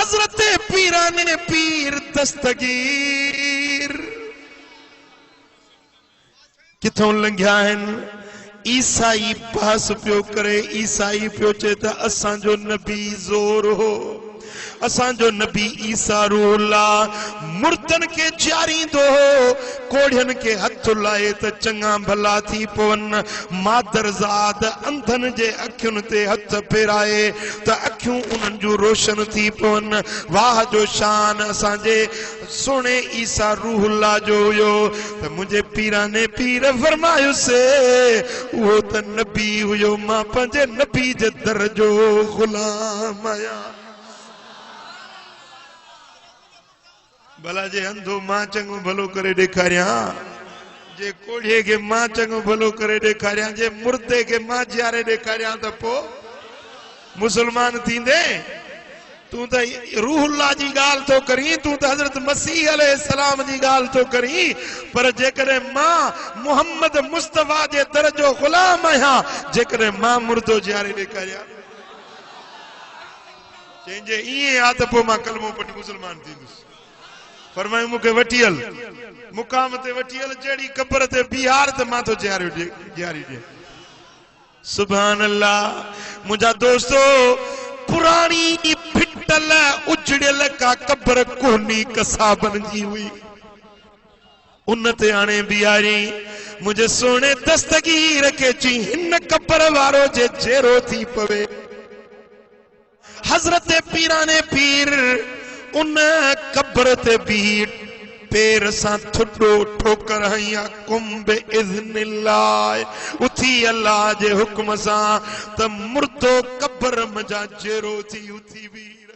हजरत पीराने पीर दस्तगीर किथों लंघिया आहिनि। ईसाई बहस पियो करे, ईसाई पियो चए त असांजो नबी ज़ोर हो, असांजो नबी ईसा रूहुल्लाह मुर्दन के जारींदो हो, कोढ़ियन के हथ लाए त चंगा भला थी पवन, मादरज़ाद अंधन जे अखियुन ते हथ फेराए त अखियूं उन्हनि जूं रोशन थी पवन। वाह जो शान असांजे सोने ईसा रूहुल्लाह जो हुयो त मुझे पीराने पीर फरमायुसे वो त नबी हुयो, मां पंहिंजे नबी जे दर जो गुलाम आया। भला जे अंधो मां चङो भलो करे ॾेखारियां, जे कोढ़िए के मां चङो भलो करे ॾेखारियां, जे मुर्दे के मां जियारे ॾेखारियां त पोइ मुसलमान थींदे? तू तो रूहुल्लाह जी गाल तो करी, तू तो हजरत मसीह अलैहिस्सलाम जी गाल तो करी, पर जेकरे मां मोहम्मद मुस्तफा जे दर जो गुलाम आहियां, जेकरे मां मुर्दो जियारे ॾेखारियां चइजे ईअं आ त पोइ मां कलमो पढ़ी मुसलमान थींदुसि। फरमायो मूंखे वठी हल, मुकाम ते वठी हल, जहिड़ी क़बर ते बिहार त मां तो जियारी ॾे। सुभान अल्लाह। मुंहिंजा दोस्तो, पुरानी फिटल उजड़ियल का क़बर कोनी कसाबन जी हुई, उन ते हाणे बिहारी मुंहिंजे सोने दस्तगीर के चई हिन क़बर वारो जे जहिड़ो थी पवे। हजरत पीराने पीर उन क़बर ते भी पैर सां थुॾो ठोकर हईं, कुंभ इज़्निल्लाह, उथी अल्लाह जे हुक्म सां त मुर्दो क़बर मजा जहिड़ो थी उथी वीर।